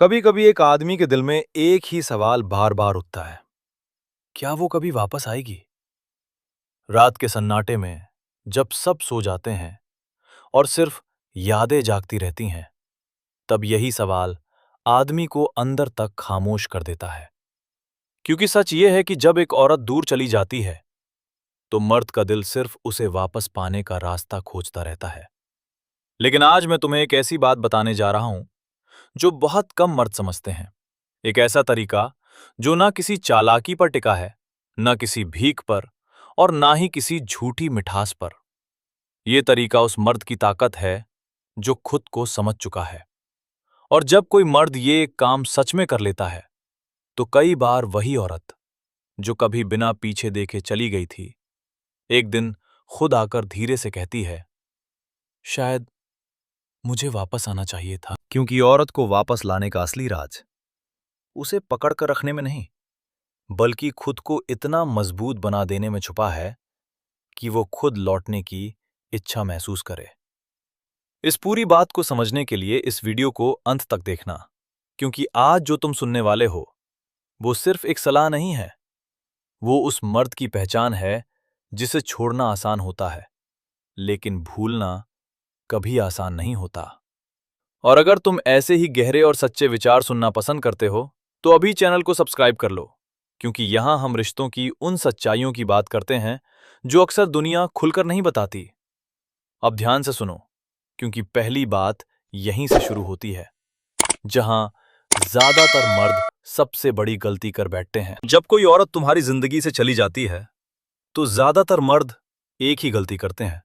कभी कभी एक आदमी के दिल में एक ही सवाल बार बार उठता है। क्या वो कभी वापस आएगी? रात के सन्नाटे में जब सब सो जाते हैं और सिर्फ यादें जागती रहती हैं, तब यही सवाल आदमी को अंदर तक खामोश कर देता है। क्योंकि सच ये है कि जब एक औरत दूर चली जाती है तो मर्द का दिल सिर्फ उसे वापस पाने का रास्ता खोजता रहता है। लेकिन आज मैं तुम्हें एक ऐसी बात बताने जा रहा हूं जो बहुत कम मर्द समझते हैं। एक ऐसा तरीका जो ना किसी चालाकी पर टिका है, ना किसी भीख पर, और ना ही किसी झूठी मिठास पर। यह तरीका उस मर्द की ताकत है जो खुद को समझ चुका है। और जब कोई मर्द ये काम सच में कर लेता है तो कई बार वही औरत जो कभी बिना पीछे देखे चली गई थी, एक दिन खुद आकर धीरे से कहती है, शायद मुझे वापस आना चाहिए था। क्योंकि औरत को वापस लाने का असली राज उसे पकड़ कर रखने में नहीं, बल्कि खुद को इतना मजबूत बना देने में छुपा है कि वो खुद लौटने की इच्छा महसूस करे। इस पूरी बात को समझने के लिए इस वीडियो को अंत तक देखना, क्योंकि आज जो तुम सुनने वाले हो वो सिर्फ एक सलाह नहीं है, वो उस मर्द की पहचान है जिसे छोड़ना आसान होता है, लेकिन भूलना कभी आसान नहीं होता। और अगर तुम ऐसे ही गहरे और सच्चे विचार सुनना पसंद करते हो तो अभी चैनल को सब्सक्राइब कर लो, क्योंकि यहां हम रिश्तों की उन सच्चाइयों की बात करते हैं जो अक्सर दुनिया खुलकर नहीं बताती। अब ध्यान से सुनो, क्योंकि पहली बात यहीं से शुरू होती है, जहां ज्यादातर मर्द सबसे बड़ी गलती कर बैठते हैं। जब कोई औरत तुम्हारी जिंदगी से चली जाती है तो ज्यादातर मर्द एक ही गलती करते हैं,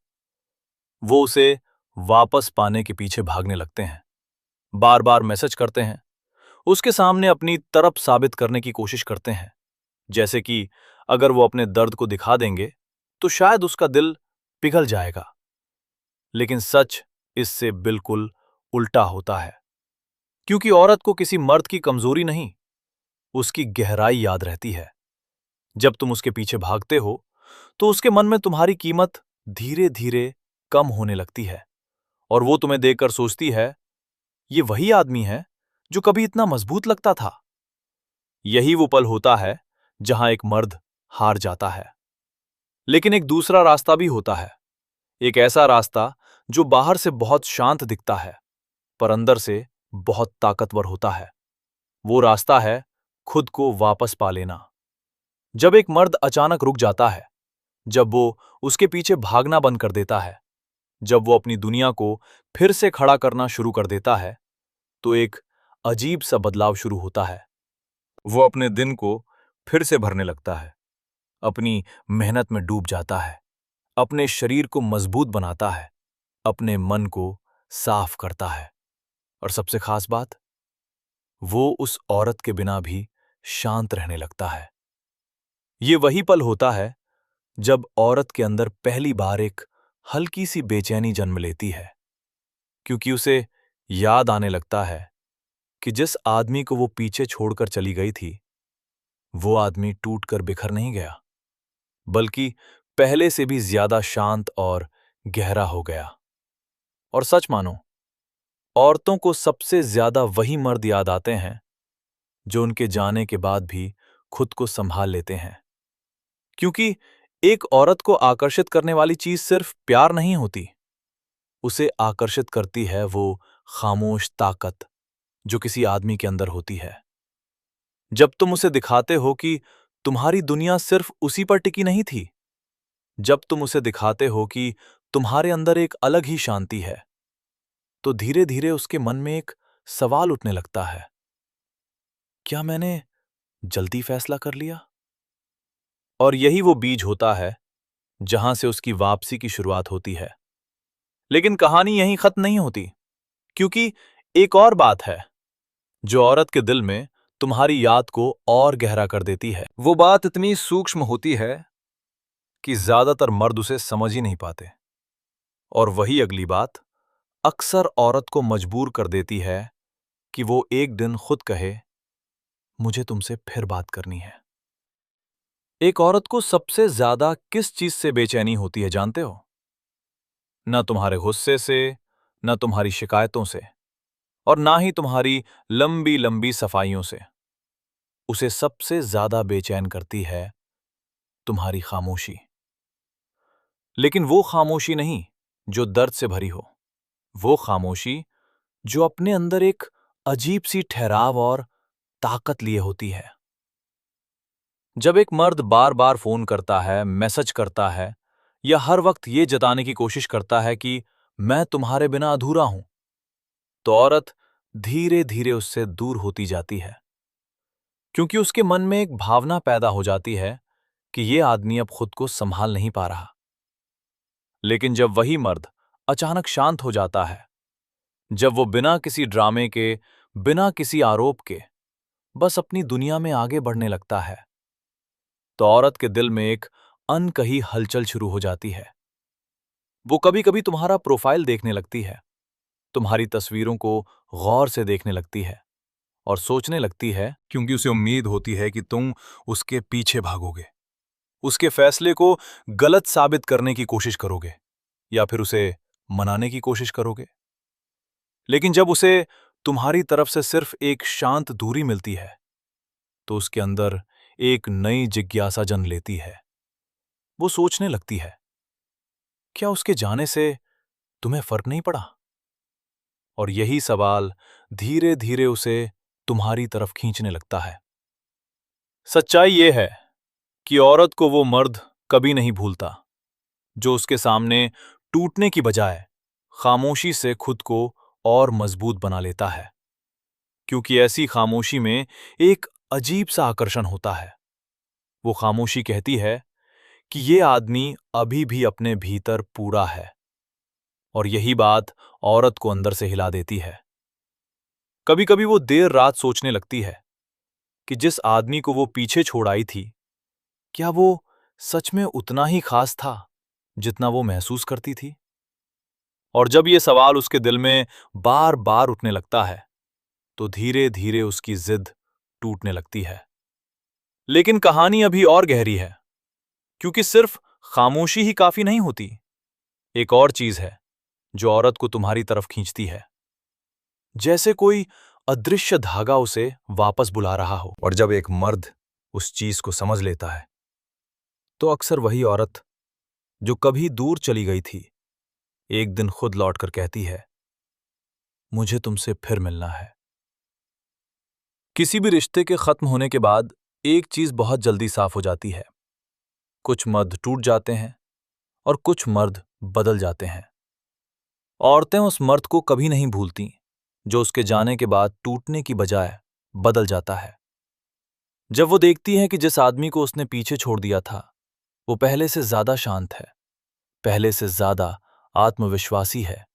वो उसे वापस पाने के पीछे भागने लगते हैं। बार बार मैसेज करते हैं, उसके सामने अपनी तरफ साबित करने की कोशिश करते हैं, जैसे कि अगर वो अपने दर्द को दिखा देंगे तो शायद उसका दिल पिघल जाएगा। लेकिन सच इससे बिल्कुल उल्टा होता है, क्योंकि औरत को किसी मर्द की कमजोरी नहीं, उसकी गहराई याद रहती है। जब तुम उसके पीछे भागते हो तो उसके मन में तुम्हारी कीमत धीरे धीरे कम होने लगती है, और वो तुम्हें देखकर सोचती है, ये वही आदमी है जो कभी इतना मजबूत लगता था। यही वो पल होता है जहां एक मर्द हार जाता है। लेकिन एक दूसरा रास्ता भी होता है, एक ऐसा रास्ता जो बाहर से बहुत शांत दिखता है पर अंदर से बहुत ताकतवर होता है। वो रास्ता है खुद को वापस पा लेना। जब एक मर्द अचानक रुक जाता है, जब वो उसके पीछे भागना बंद कर देता है, जब वो अपनी दुनिया को फिर से खड़ा करना शुरू कर देता है, तो एक अजीब सा बदलाव शुरू होता है। वो अपने दिन को फिर से भरने लगता है, अपनी मेहनत में डूब जाता है, अपने शरीर को मजबूत बनाता है, अपने मन को साफ करता है, और सबसे खास बात, वो उस औरत के बिना भी शांत रहने लगता है। ये वही पल होता है जब औरत के अंदर पहली बार एक हल्की सी बेचैनी जन्म लेती है, क्योंकि उसे याद आने लगता है कि जिस आदमी को वो पीछे छोड़कर चली गई थी, वो आदमी टूटकर बिखर नहीं गया, बल्कि पहले से भी ज्यादा शांत और गहरा हो गया। और सच मानो, औरतों को सबसे ज्यादा वही मर्द याद आते हैं जो उनके जाने के बाद भी खुद को संभाल लेते हैं। क्योंकि एक औरत को आकर्षित करने वाली चीज सिर्फ प्यार नहीं होती, उसे आकर्षित करती है वो खामोश ताकत जो किसी आदमी के अंदर होती है। जब तुम उसे दिखाते हो कि तुम्हारी दुनिया सिर्फ उसी पर टिकी नहीं थी, जब तुम उसे दिखाते हो कि तुम्हारे अंदर एक अलग ही शांति है, तो धीरे धीरे उसके मन में एक सवाल उठने लगता है, क्या मैंने जल्दी फैसला कर लिया? और यही वो बीज होता है जहां से उसकी वापसी की शुरुआत होती है। लेकिन कहानी यहीं खत्म नहीं होती, क्योंकि एक और बात है जो औरत के दिल में तुम्हारी याद को और गहरा कर देती है। वो बात इतनी सूक्ष्म होती है कि ज्यादातर मर्द उसे समझ ही नहीं पाते, और वही अगली बात अक्सर औरत को मजबूर कर देती है कि वो एक दिन खुद कहे, मुझे तुमसे फिर बात करनी है। एक औरत को सबसे ज्यादा किस चीज से बेचैनी होती है जानते हो? न तुम्हारे गुस्से से, न तुम्हारी शिकायतों से, और ना ही तुम्हारी लंबी लंबी सफाइयों से। उसे सबसे ज्यादा बेचैन करती है तुम्हारी खामोशी। लेकिन वो खामोशी नहीं जो दर्द से भरी हो, वो खामोशी जो अपने अंदर एक अजीब सी ठहराव और ताकत लिए होती है। जब एक मर्द बार बार फोन करता है, मैसेज करता है, या हर वक्त ये जताने की कोशिश करता है कि मैं तुम्हारे बिना अधूरा हूं, तो औरत धीरे धीरे उससे दूर होती जाती है, क्योंकि उसके मन में एक भावना पैदा हो जाती है कि ये आदमी अब खुद को संभाल नहीं पा रहा। लेकिन जब वही मर्द अचानक शांत हो जाता है, जब वो बिना किसी ड्रामे के, बिना किसी आरोप के बस अपनी दुनिया में आगे बढ़ने लगता है, तो औरत के दिल में एक अनकही हलचल शुरू हो जाती है। वो कभी कभी तुम्हारा प्रोफाइल देखने लगती है, तुम्हारी तस्वीरों को गौर से देखने लगती है और सोचने लगती है, क्योंकि उसे उम्मीद होती है कि तुम उसके पीछे भागोगे, उसके फैसले को गलत साबित करने की कोशिश करोगे या फिर उसे मनाने की कोशिश करोगे। लेकिन जब उसे तुम्हारी तरफ से सिर्फ एक शांत दूरी मिलती है, तो उसके अंदर एक नई जिज्ञासा जन्म लेती है। वो सोचने लगती है, क्या उसके जाने से तुम्हें फर्क नहीं पड़ा? और यही सवाल धीरे धीरे उसे तुम्हारी तरफ खींचने लगता है। सच्चाई यह है कि औरत को वो मर्द कभी नहीं भूलता जो उसके सामने टूटने की बजाय खामोशी से खुद को और मजबूत बना लेता है, क्योंकि ऐसी खामोशी में एक अजीब सा आकर्षण होता है। वो खामोशी कहती है कि ये आदमी अभी भी अपने भीतर पूरा है, और यही बात औरत को अंदर से हिला देती है। कभी कभी वो देर रात सोचने लगती है कि जिस आदमी को वो पीछे छोड़ आई थी, क्या वो सच में उतना ही खास था जितना वो महसूस करती थी? और जब ये सवाल उसके दिल में बार बार उठने लगता है, तो धीरे धीरे उसकी जिद टूटने लगती है। लेकिन कहानी अभी और गहरी है, क्योंकि सिर्फ खामोशी ही काफी नहीं होती। एक और चीज है जो औरत को तुम्हारी तरफ खींचती है, जैसे कोई अदृश्य धागा उसे वापस बुला रहा हो। और जब एक मर्द उस चीज को समझ लेता है, तो अक्सर वही औरत जो कभी दूर चली गई थी, एक दिन खुद लौटकर कहती है, मुझे तुमसे फिर मिलना है। किसी भी रिश्ते के खत्म होने के बाद एक चीज बहुत जल्दी साफ हो जाती है। कुछ मर्द टूट जाते हैं और कुछ मर्द बदल जाते हैं। औरतें उस मर्द को कभी नहीं भूलती जो उसके जाने के बाद टूटने की बजाय बदल जाता है। जब वो देखती हैं कि जिस आदमी को उसने पीछे छोड़ दिया था, वो पहले से ज्यादा शांत है, पहले से ज्यादा आत्मविश्वासी है,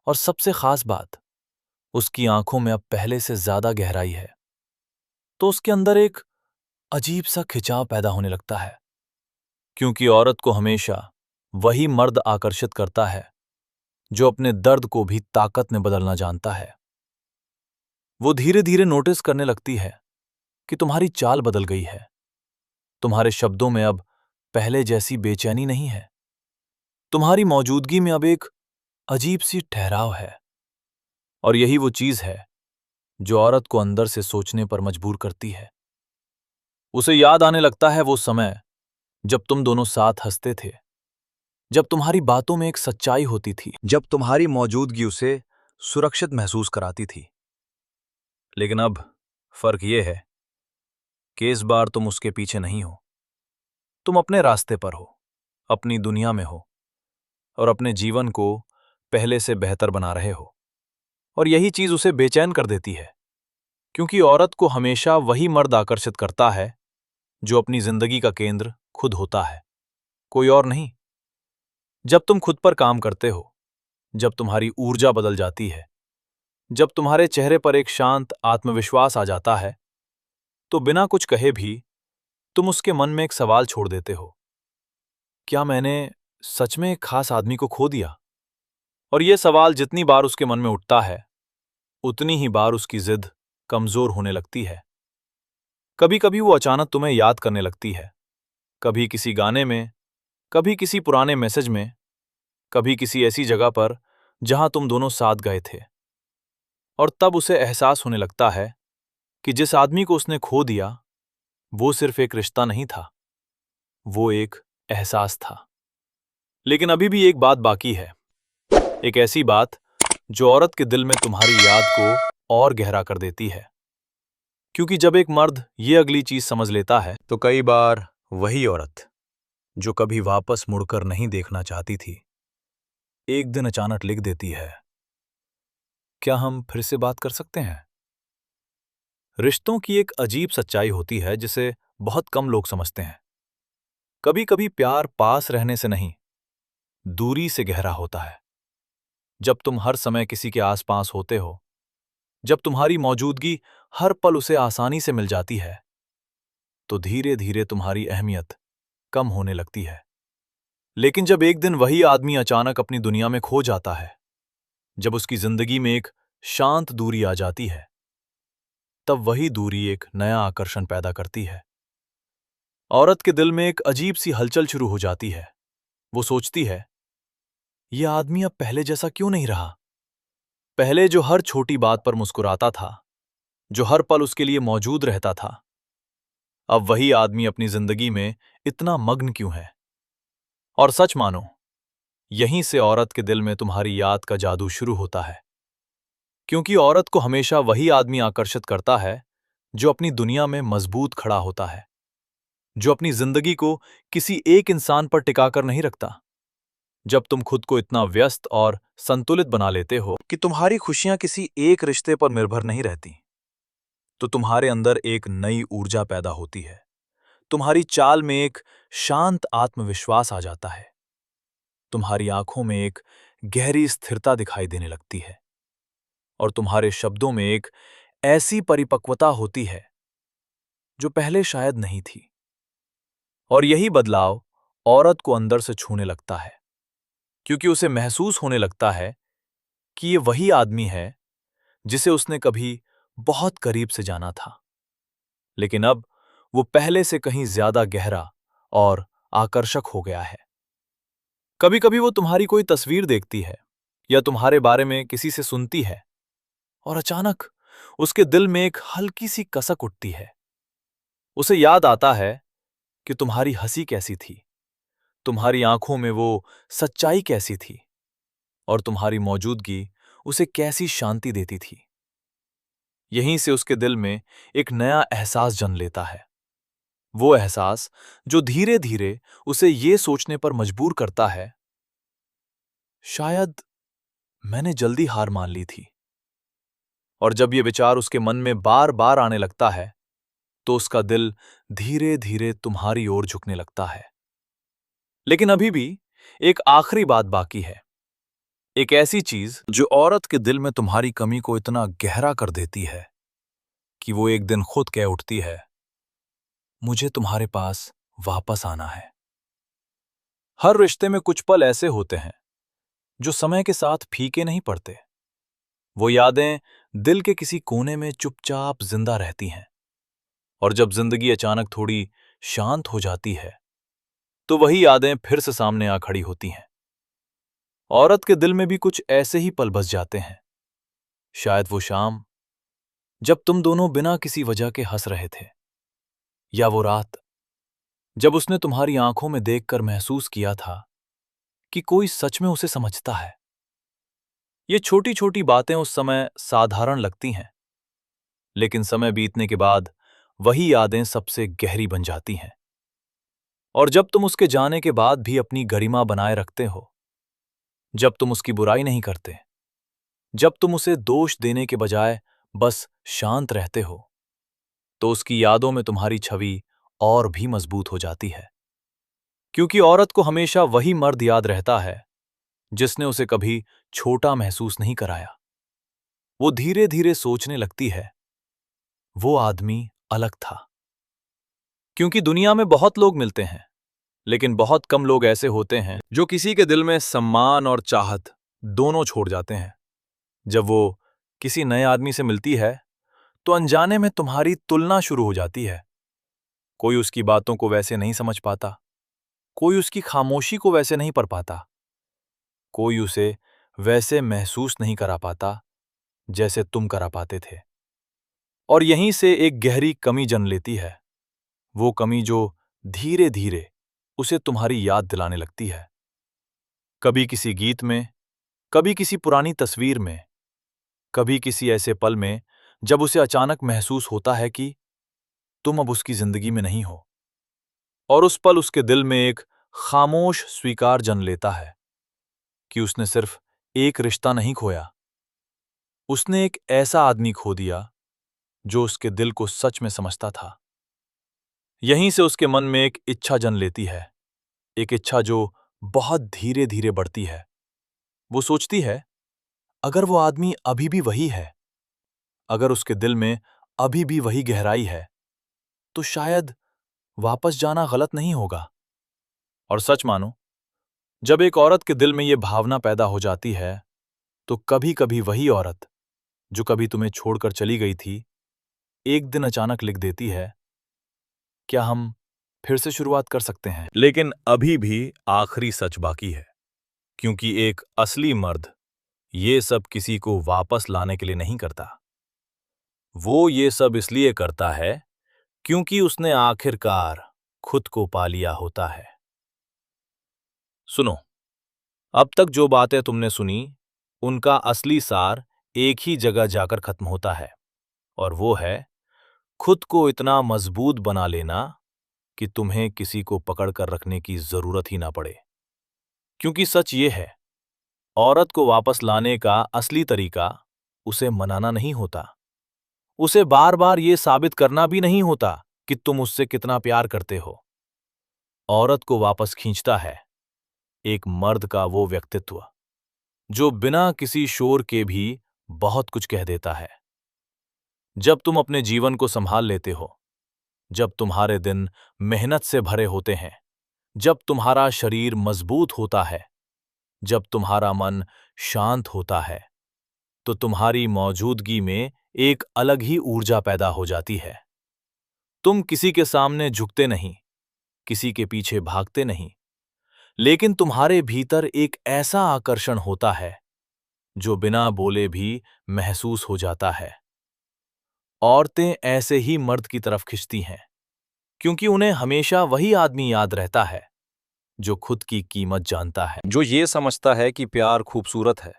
और सबसे खास बात, उसकी आंखों में अब पहले से ज्यादा गहराई है, तो उसके अंदर एक अजीब सा खिंचाव पैदा होने लगता है। क्योंकि औरत को हमेशा वही मर्द आकर्षित करता है जो अपने दर्द को भी ताकत में बदलना जानता है। वो धीरे धीरे नोटिस करने लगती है कि तुम्हारी चाल बदल गई है। तुम्हारे शब्दों में अब पहले जैसी बेचैनी नहीं है। तुम्हारी मौजूदगी में अब एक अजीब सी ठहराव है। और यही वो चीज है जो औरत को अंदर से सोचने पर मजबूर करती है। उसे याद आने लगता है वो समय जब तुम दोनों साथ हंसते थे, जब तुम्हारी बातों में एक सच्चाई होती थी, जब तुम्हारी मौजूदगी उसे सुरक्षित महसूस कराती थी। लेकिन अब फर्क यह है कि इस बार तुम उसके पीछे नहीं हो। तुम अपने रास्ते पर हो, अपनी दुनिया में हो, और अपने जीवन को पहले से बेहतर बना रहे हो। और यही चीज उसे बेचैन कर देती है, क्योंकि औरत को हमेशा वही मर्द आकर्षित करता है जो अपनी जिंदगी का केंद्र खुद होता है, कोई और नहीं। जब तुम खुद पर काम करते हो, जब तुम्हारी ऊर्जा बदल जाती है, जब तुम्हारे चेहरे पर एक शांत आत्मविश्वास आ जाता है, तो बिना कुछ कहे भी तुम उसके मन में एक सवाल छोड़ देते हो, क्या मैंने सच में एक खास आदमी को खो दिया? और यह सवाल जितनी बार उसके मन में उठता है, उतनी ही बार उसकी जिद कमजोर होने लगती है। कभी कभी वो अचानक तुम्हें याद करने लगती है, कभी किसी गाने में, कभी किसी पुराने मैसेज में, कभी किसी ऐसी जगह पर जहां तुम दोनों साथ गए थे। और तब उसे एहसास होने लगता है कि जिस आदमी को उसने खो दिया वो सिर्फ एक रिश्ता नहीं था, वो एक एहसास था। लेकिन अभी भी एक बात बाकी है, एक ऐसी बात जो औरत के दिल में तुम्हारी याद को और गहरा कर देती है। क्योंकि जब एक मर्द ये अगली चीज समझ लेता है तो कई बार वही औरत जो कभी वापस मुड़कर नहीं देखना चाहती थी, एक दिन अचानक लिख देती है, क्या हम फिर से बात कर सकते हैं? रिश्तों की एक अजीब सच्चाई होती है जिसे बहुत कम लोग समझते हैं। कभी कभी प्यार पास रहने से नहीं, दूरी से गहरा होता है। जब तुम हर समय किसी के आसपास होते हो, जब तुम्हारी मौजूदगी हर पल उसे आसानी से मिल जाती है, तो धीरे धीरे तुम्हारी अहमियत कम होने लगती है। लेकिन जब एक दिन वही आदमी अचानक अपनी दुनिया में खो जाता है, जब उसकी जिंदगी में एक शांत दूरी आ जाती है, तब वही दूरी एक नया आकर्षण पैदा करती है। औरत के दिल में एक अजीब सी हलचल शुरू हो जाती है। वो सोचती है, यह आदमी अब पहले जैसा क्यों नहीं रहा? पहले जो हर छोटी बात पर मुस्कुराता था, जो हर पल उसके लिए मौजूद रहता था, अब वही आदमी अपनी जिंदगी में इतना मग्न क्यों है? और सच मानो, यहीं से औरत के दिल में तुम्हारी याद का जादू शुरू होता है। क्योंकि औरत को हमेशा वही आदमी आकर्षित करता है जो अपनी दुनिया में मजबूत खड़ा होता है, जो अपनी जिंदगी को किसी एक इंसान पर टिकाकर नहीं रखता। जब तुम खुद को इतना व्यस्त और संतुलित बना लेते हो कि तुम्हारी खुशियां किसी एक रिश्ते पर निर्भर नहीं रहती, तो तुम्हारे अंदर एक नई ऊर्जा पैदा होती है। तुम्हारी चाल में एक शांत आत्मविश्वास आ जाता है। तुम्हारी आंखों में एक गहरी स्थिरता दिखाई देने लगती है और तुम्हारे शब्दों में एक ऐसी परिपक्वता होती है जो पहले शायद नहीं थी। और यही बदलाव औरत को अंदर से छूने लगता है, क्योंकि उसे महसूस होने लगता है कि ये वही आदमी है जिसे उसने कभी बहुत करीब से जाना था, लेकिन अब वो पहले से कहीं ज्यादा गहरा और आकर्षक हो गया है। कभी कभी वो तुम्हारी कोई तस्वीर देखती है या तुम्हारे बारे में किसी से सुनती है और अचानक उसके दिल में एक हल्की सी कसक उठती है। उसे याद आता है कि तुम्हारी हंसी कैसी थी, तुम्हारी आंखों में वो सच्चाई कैसी थी और तुम्हारी मौजूदगी उसे कैसी शांति देती थी। यहीं से उसके दिल में एक नया एहसास जन्म लेता है, वो एहसास जो धीरे धीरे उसे ये सोचने पर मजबूर करता है, शायद मैंने जल्दी हार मान ली थी। और जब ये विचार उसके मन में बार बार आने लगता है, तो उसका दिल धीरे धीरे तुम्हारी ओर झुकने लगता है। लेकिन अभी भी एक आखिरी बात बाकी है, एक ऐसी चीज जो औरत के दिल में तुम्हारी कमी को इतना गहरा कर देती है कि वो एक दिन खुद कह उठती है, मुझे तुम्हारे पास वापस आना है। हर रिश्ते में कुछ पल ऐसे होते हैं जो समय के साथ फीके नहीं पड़ते। वो यादें दिल के किसी कोने में चुपचाप जिंदा रहती हैं, और जब जिंदगी अचानक थोड़ी शांत हो जाती है, तो वही यादें फिर से सामने आ खड़ी होती हैं। औरत के दिल में भी कुछ ऐसे ही पल बस जाते हैं। शायद वो शाम जब तुम दोनों बिना किसी वजह के हंस रहे थे, या वो रात जब उसने तुम्हारी आंखों में देखकर महसूस किया था कि कोई सच में उसे समझता है। ये छोटी छोटी बातें उस समय साधारण लगती हैं, लेकिन समय बीतने के बाद वही यादें सबसे गहरी बन जाती हैं। और जब तुम उसके जाने के बाद भी अपनी गरिमा बनाए रखते हो, जब तुम उसकी बुराई नहीं करते, जब तुम उसे दोष देने के बजाय बस शांत रहते हो, तो उसकी यादों में तुम्हारी छवि और भी मजबूत हो जाती है। क्योंकि औरत को हमेशा वही मर्द याद रहता है जिसने उसे कभी छोटा महसूस नहीं कराया। वो धीरे धीरे सोचने लगती है, वो आदमी अलग था। क्योंकि दुनिया में बहुत लोग मिलते हैं, लेकिन बहुत कम लोग ऐसे होते हैं जो किसी के दिल में सम्मान और चाहत दोनों छोड़ जाते हैं। जब वो किसी नए आदमी से मिलती है, तो अनजाने में तुम्हारी तुलना शुरू हो जाती है। कोई उसकी बातों को वैसे नहीं समझ पाता, कोई उसकी खामोशी को वैसे नहीं पढ़ पाता, कोई उसे वैसे महसूस नहीं करा पाता जैसे तुम करा पाते थे। और यहीं से एक गहरी कमी जन्म लेती है, वो कमी जो धीरे धीरे उसे तुम्हारी याद दिलाने लगती है। कभी किसी गीत में, कभी किसी पुरानी तस्वीर में, कभी किसी ऐसे पल में जब उसे अचानक महसूस होता है कि तुम अब उसकी जिंदगी में नहीं हो। और उस पल उसके दिल में एक खामोश स्वीकार जन्म लेता है कि उसने सिर्फ एक रिश्ता नहीं खोया, उसने एक ऐसा आदमी खो दिया जो उसके दिल को सच में समझता था। यहीं से उसके मन में एक इच्छा जन्म लेती है, एक इच्छा जो बहुत धीरे धीरे बढ़ती है। वो सोचती है, अगर वो आदमी अभी भी वही है, अगर उसके दिल में अभी भी वही गहराई है, तो शायद वापस जाना गलत नहीं होगा। और सच मानो, जब एक औरत के दिल में ये भावना पैदा हो जाती है, तो कभी कभी वही औरत जो कभी तुम्हें छोड़कर चली गई थी, एक दिन अचानक लिख देती है, क्या हम फिर से शुरुआत कर सकते हैं? लेकिन अभी भी आखिरी सच बाकी है, क्योंकि एक असली मर्द ये सब किसी को वापस लाने के लिए नहीं करता। वो ये सब इसलिए करता है क्योंकि उसने आखिरकार खुद को पा लिया होता है। सुनो, अब तक जो बातें तुमने सुनी, उनका असली सार एक ही जगह जाकर खत्म होता है, और वो है खुद को इतना मजबूत बना लेना कि तुम्हें किसी को पकड़ कर रखने की जरूरत ही ना पड़े। क्योंकि सच ये है, औरत को वापस लाने का असली तरीका उसे मनाना नहीं होता, उसे बार बार ये साबित करना भी नहीं होता कि तुम उससे कितना प्यार करते हो। औरत को वापस खींचता है एक मर्द का वो व्यक्तित्व जो बिना किसी शोर के भी बहुत कुछ कह देता है। जब तुम अपने जीवन को संभाल लेते हो, जब तुम्हारे दिन मेहनत से भरे होते हैं, जब तुम्हारा शरीर मजबूत होता है, जब तुम्हारा मन शांत होता है, तो तुम्हारी मौजूदगी में एक अलग ही ऊर्जा पैदा हो जाती है। तुम किसी के सामने झुकते नहीं, किसी के पीछे भागते नहीं, लेकिन तुम्हारे भीतर एक ऐसा आकर्षण होता है जो बिना बोले भी महसूस हो जाता है। औरतें ऐसे ही मर्द की तरफ खिंचती हैं, क्योंकि उन्हें हमेशा वही आदमी याद रहता है जो खुद की कीमत जानता है, जो ये समझता है कि प्यार खूबसूरत है,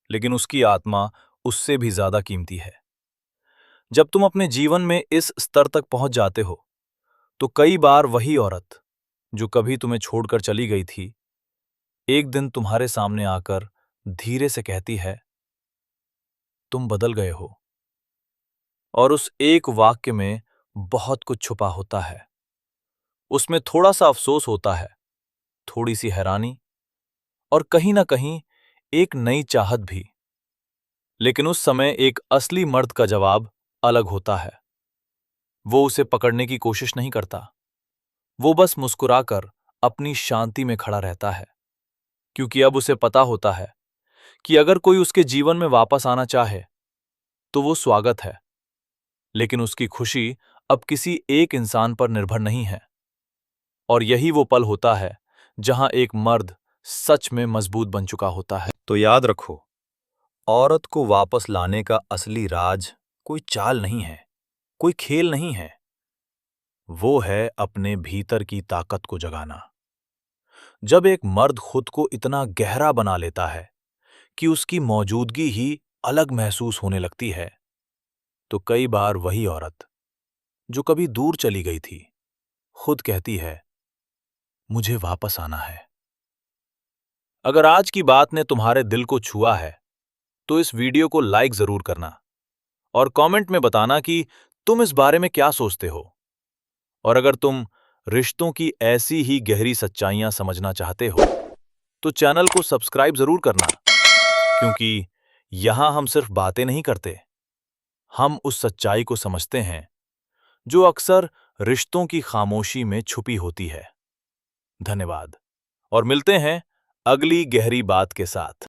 लेकिन उसकी आत्मा उससे भी ज्यादा कीमती है। जब तुम अपने जीवन में इस स्तर तक पहुंच जाते हो, तो कई बार वही औरत जो कभी तुम्हें छोड़कर चली गई थी, एक दिन तुम्हारे सामने आकर धीरे से कहती है, तुम बदल गए हो। और उस एक वाक्य में बहुत कुछ छुपा होता है। उसमें थोड़ा सा अफसोस होता है, थोड़ी सी हैरानी, और कहीं ना कहीं एक नई चाहत भी। लेकिन उस समय एक असली मर्द का जवाब अलग होता है। वो उसे पकड़ने की कोशिश नहीं करता, वो बस मुस्कुराकर अपनी शांति में खड़ा रहता है, क्योंकि अब उसे पता होता है कि अगर कोई उसके जीवन में वापस आना चाहे तो वो स्वागत है, लेकिन उसकी खुशी अब किसी एक इंसान पर निर्भर नहीं है। और यही वो पल होता है जहां एक मर्द सच में मजबूत बन चुका होता है। तो याद रखो, औरत को वापस लाने का असली राज कोई चाल नहीं है, कोई खेल नहीं है। वो है अपने भीतर की ताकत को जगाना। जब एक मर्द खुद को इतना गहरा बना लेता है कि उसकी मौजूदगी ही अलग महसूस होने लगती है, तो कई बार वही औरत जो कभी दूर चली गई थी, खुद कहती है, मुझे वापस आना है। अगर आज की बात ने तुम्हारे दिल को छुआ है, तो इस वीडियो को लाइक जरूर करना और कमेंट में बताना कि तुम इस बारे में क्या सोचते हो। और अगर तुम रिश्तों की ऐसी ही गहरी सच्चाइयां समझना चाहते हो, तो चैनल को सब्सक्राइब जरूर करना, क्योंकि यहां हम सिर्फ बातें नहीं करते, हम उस सच्चाई को समझते हैं जो अक्सर रिश्तों की खामोशी में छुपी होती है। धन्यवाद, और मिलते हैं अगली गहरी बात के साथ।